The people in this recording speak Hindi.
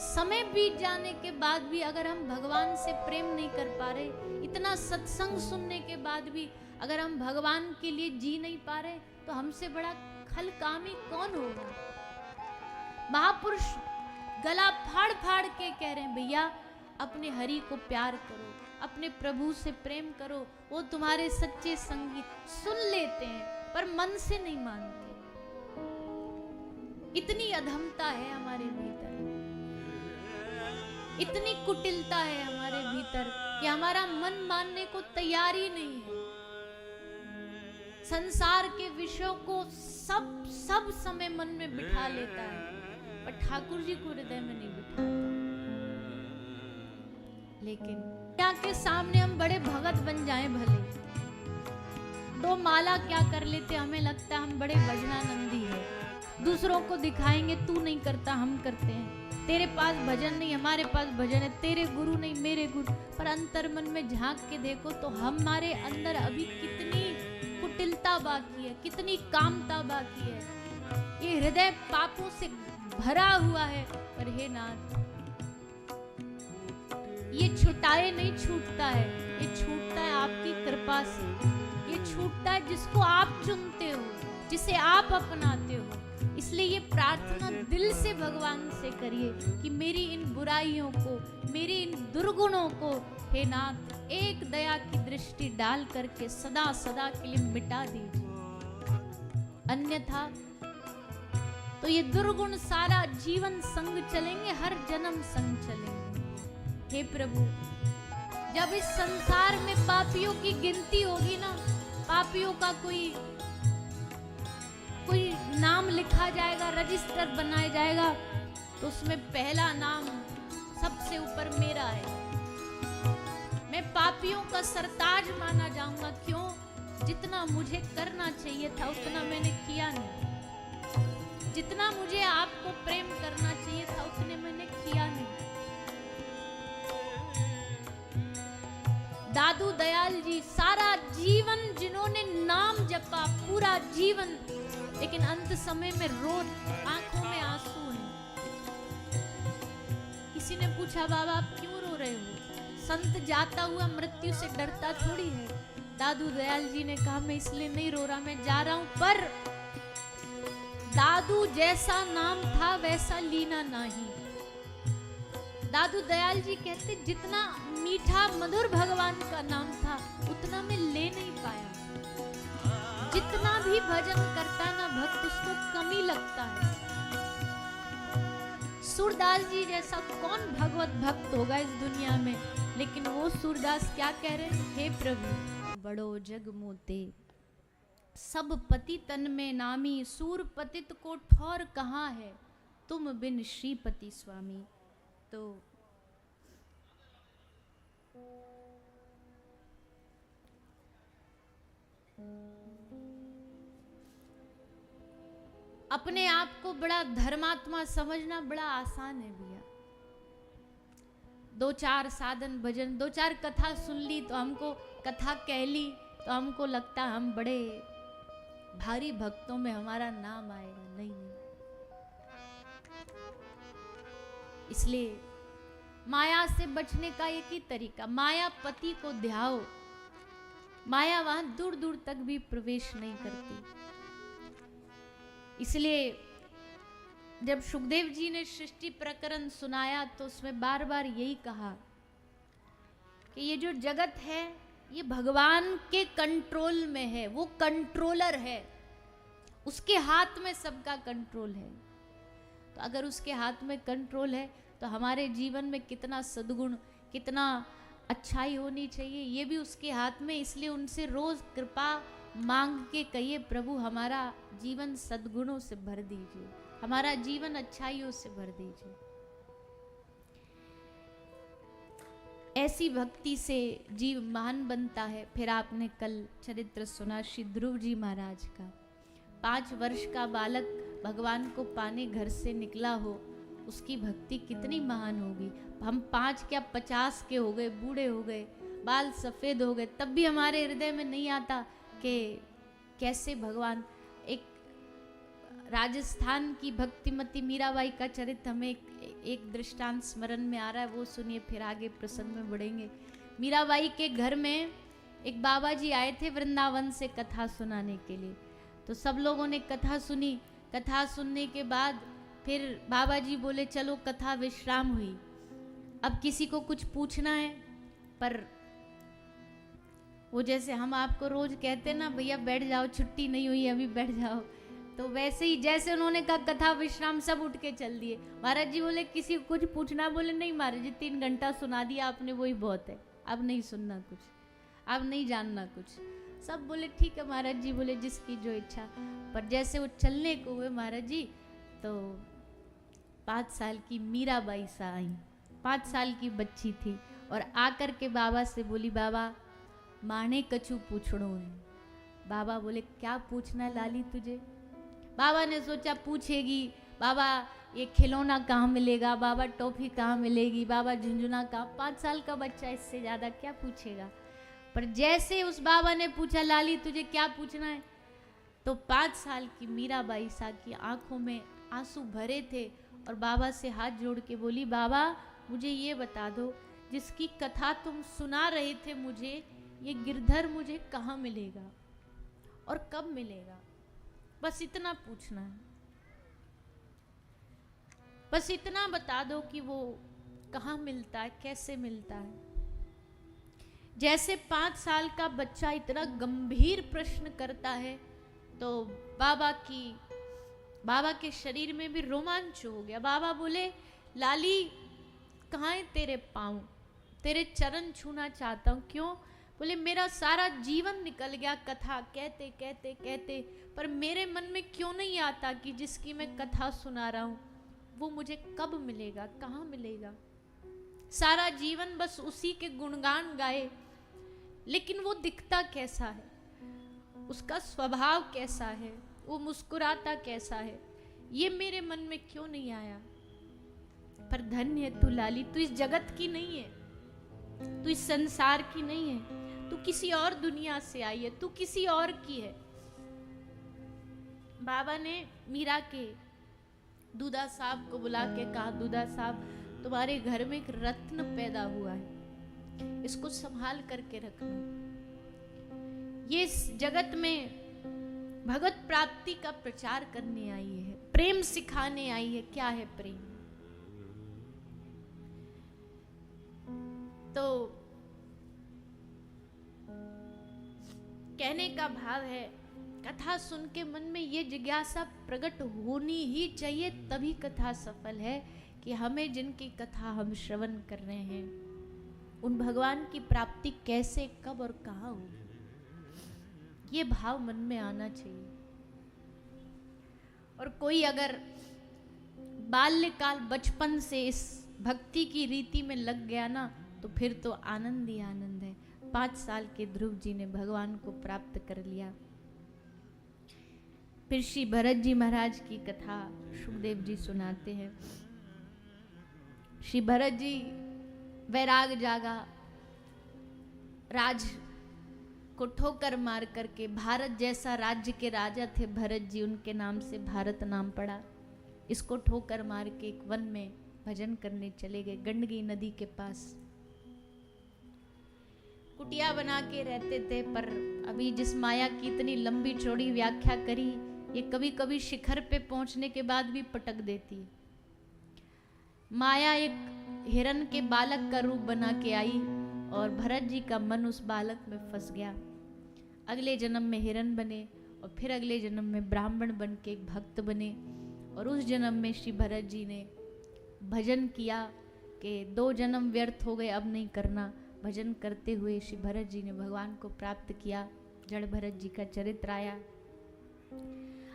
समय बीत जाने के बाद भी अगर हम भगवान से प्रेम नहीं कर पा रहे, इतना सत्संग सुनने के बाद भी अगर हम भगवान के लिए जी नहीं पा रहे, तो हमसे बड़ा खलकामी कौन होगा। महापुरुष गला फाड़ फाड़ के कह रहे हैं, भैया अपने हरि को प्यार करो, अपने प्रभु से प्रेम करो, वो तुम्हारे सच्चे संगीत सुन लेते हैं पर मन से नहीं मानते। इतनी अधमता है हमारे भीतर, इतनी कुटिलता है हमारे भीतर कि हमारा मन मानने को तैयार ही नहीं है। संसार के विषयों को सब समय मन में बिठा लेता है, पर ठाकुर जी को हृदय में नहीं बिठाता। लेकिन क्या के सामने हम बड़े भगत बन जाएं, भले दो माला क्या कर लेते, हमें लगता है हम बड़े भजनानंदी है। दूसरों को दिखाएंगे, तू नहीं करता हम करते हैं, तेरे पास भजन नहीं हमारे पास भजन है, तेरे गुरु नहीं मेरे गुरु। पर अंतर मन में झांक के देखो तो हमारे अंदर अभी कितनी कुटिलता बाकी है, कितनी कामता बाकी है। ये हृदय पापों से भरा हुआ है। पर हे नाथ, ये छुटाए नहीं छूटता है, ये छूटता है आपकी कृपा से। ये छूटता है जिसको आप चुनते हो, जिसे आप अपनाते हो। इसलिए ये प्रार्थना दिल से भगवान से करिए कि मेरी इन बुराइयों को, मेरी इन दुर्गुणों को हे नाथ एक दया की दृष्टि डाल करके सदा सदा के लिए मिटा दीजिए। अन्यथा तो ये दुर्गुण सारा जीवन संग चलेंगे, हर जन्म संग चलेंगे। हे प्रभु, जब इस संसार में पापियों की गिनती होगी ना, पापियों का कोई नाम लिखा जाएगा, रजिस्टर बनाया जाएगा, तो उसमें पहला नाम सबसे ऊपर मेरा है। मैं पापियों का सरताज माना जाऊंगा। क्यों? जितना मुझे करना चाहिए था उतना मैंने किया नहीं, जितना मुझे आपको प्रेम करना चाहिए था उतने मैंने किया नहीं। दादू दयाल जी सारा जीवन जिन्होंने नाम जपा, पूरा जीवन, लेकिन अंत समय में रो, आंखों में आंसू हैं। किसी ने पूछा, बाबा आप क्यों रो रहे हो? संत जाता हुआ मृत्यु से डरता थोड़ी है। दादू दयाल जी ने कहा, मैं इसलिए नहीं रो रहा, मैं जा रहा हूं, पर दादू जैसा नाम था वैसा लीना नहीं। दादू दयाल जी कहते, जितना मीठा मधुर भगवान का नाम था उतना मैं ले नहीं पाया। जितना भी भजन करता ना भक्त, उसको कमी लगता है। सूरदास जी जैसा कौन भगवत भक्त होगा इस दुनिया में? लेकिन वो सूरदास क्या कह रहे हैं? हे प्रभु, बड़ो जग मोते सब पति तन में नामी, सूर पतित को ठौर कहाँ है, तुम बिन श्रीपति स्वामी। तो अपने आप को बड़ा धर्मात्मा समझना बड़ा आसान है भैया। दो चार साधन भजन, दो चार कथा सुन ली तो हमको, कथा कह ली तो हमको लगता है हम बड़े भारी भक्तों में हमारा नाम आएगा। नहीं नहीं, इसलिए माया से बचने का एक ही तरीका, मायापति को ध्याओ। माया वहां दूर दूर तक भी प्रवेश नहीं करती। इसलिए जब सुखदेव जी ने सृष्टि प्रकरण सुनाया तो उसमें बार बार यही कहा कि ये जो जगत है ये भगवान के कंट्रोल में है, वो कंट्रोलर है, उसके हाथ में सबका कंट्रोल है। तो अगर उसके हाथ में कंट्रोल है तो हमारे जीवन में कितना सद्गुण, कितना अच्छाई होनी चाहिए, ये भी उसके हाथ में। इसलिए उनसे रोज कृपा मांग के कहिए, प्रभु हमारा जीवन सद्गुणों से भर दीजिए, हमारा जीवन अच्छाइयों से भर दीजिए। ऐसी भक्ति से जीव महान बनता है। फिर आपने कल चरित्र सुना श्री ध्रुव जी महाराज का। 5 वर्ष का बालक भगवान को पाने घर से निकला हो, उसकी भक्ति कितनी महान होगी। हम 5 क्या 50 के हो गए, बूढ़े हो गए, बाल सफेद हो गए, तब भी हमारे हृदय में नहीं आता कि कैसे भगवान। एक राजस्थान की भक्तिमती मीराबाई का चरित्र हमें एक दृष्टांत स्मरण में आ रहा है, वो सुनिए, फिर आगे प्रसंग में बढ़ेंगे। मीराबाई के घर में एक बाबा जी आए थे वृंदावन से कथा सुनाने के लिए। तो सब लोगों ने कथा सुनी। कथा सुनने के बाद फिर बाबा जी बोले चलो कथा विश्राम हुई, अब किसी को कुछ पूछना है। पर वो जैसे हम आपको रोज कहते ना, भैया बैठ जाओ, छुट्टी नहीं हुई अभी बैठ जाओ, तो वैसे ही जैसे उन्होंने कहा कथा विश्राम, सब उठ के चल दिए। महाराज जी बोले किसी को कुछ पूछना? बोले नहीं महाराज जी, 3 घंटा सुना दिया आपने, वही बहुत है, अब नहीं सुनना कुछ, अब नहीं जानना कुछ। सब बोले ठीक है महाराज जी, बोले जिसकी जो इच्छा। पर जैसे वो चलने को हुए महाराज जी, तो 5 साल की मीराबाई सा आई, 5 साल की बच्ची थी, और आकर के बाबा से बोली बाबा माने कछु पूछड़ो है। बाबा बोले क्या पूछना है लाली तुझे? बाबा ने सोचा पूछेगी बाबा ये खिलौना कहाँ मिलेगा, बाबा टॉफी कहाँ मिलेगी, बाबा झुंझुना कहाँ। 5 साल का बच्चा, इससे ज्यादा क्या पूछेगा। पर जैसे उस बाबा ने पूछा लाली तुझे क्या पूछना है, तो 5 साल की मीराबाई सा की आंखों में आंसू भरे थे, और बाबा से हाथ जोड़ के बोली बाबा मुझे ये बता दो, जिसकी कथा तुम सुना रहे थे मुझे, ये गिरधर मुझे कहाँ मिलेगा और कब मिलेगा? बस इतना पूछना है, बस इतना बता दो कि वो कहाँ मिलता है, कैसे मिलता है। जैसे 5 साल का बच्चा इतना गंभीर प्रश्न करता है, तो बाबा के शरीर में भी रोमांच हो गया। बाबा बोले लाली कहाँ है तेरे पाँव, तेरे चरण छूना चाहता हूँ। क्यों? बोले मेरा सारा जीवन निकल गया कथा कहते कहते कहते, पर मेरे मन में क्यों नहीं आता कि जिसकी मैं कथा सुना रहा हूँ वो मुझे कब मिलेगा, कहाँ मिलेगा। सारा जीवन बस उसी के गुणगान गाए, लेकिन वो दिखता कैसा है, उसका स्वभाव कैसा है, वो मुस्कुराता कैसा है, ये मेरे मन में क्यों नहीं आया। पर धन्य है तू लाली, तू इस जगत की नहीं है, तू इस संसार की नहीं है, तू किसी और दुनिया से आई है, तू किसी और की है। बाबा ने मीरा के दूधा साहब को बुला के कहा दूधा साहब तुम्हारे घर में एक रत्न पैदा हुआ है, इसको संभाल करके रखना। ये इस जगत में भगवत प्राप्ति का प्रचार करने आई है, प्रेम सिखाने आई है। क्या है प्रेम? तो कहने का भाव है, कथा सुन के मन में ये जिज्ञासा प्रकट होनी ही चाहिए, तभी कथा सफल है कि हमें जिनकी कथा हम श्रवण कर रहे हैं उन भगवान की प्राप्ति कैसे, कब और कहाँ होगी, ये भाव मन में आना चाहिए। और कोई अगर बाल्यकाल बचपन से इस भक्ति की रीति में लग गया ना, तो फिर तो आनंद ही आनंद है। 5 साल के ध्रुव जी ने भगवान को प्राप्त कर लिया। फिर श्री भरत जी महाराज की कथा सुखदेव जी सुनाते हैं। श्री भरत जी वैराग जागा, राज को ठोकर मार करके, भारत जैसा राज्य के राजा थे भरत जी, उनके नाम से भारत नाम पड़ा। इसको ठोकर मार के एक वन में भजन करने चले गए, गंडकी नदी के पास कुटिया बना के रहते थे। पर अभी जिस माया की इतनी लंबी चौड़ी व्याख्या करी, ये कभी कभी शिखर पे पहुंचने के बाद भी पटक देती है। माया एक हिरण के बालक का रूप बना के आई और भरत जी का मन उस बालक में फंस गया। अगले जन्म में हिरण बने और फिर अगले जन्म में ब्राह्मण बन के एक भक्त बने। और उस जन्म में श्री भरत जी ने भजन किया कि 2 जन्म व्यर्थ हो गए, अब नहीं करना। भजन करते हुए श्री भरत जी ने भगवान को प्राप्त किया। जड़ भरत जी का चरित्र आया।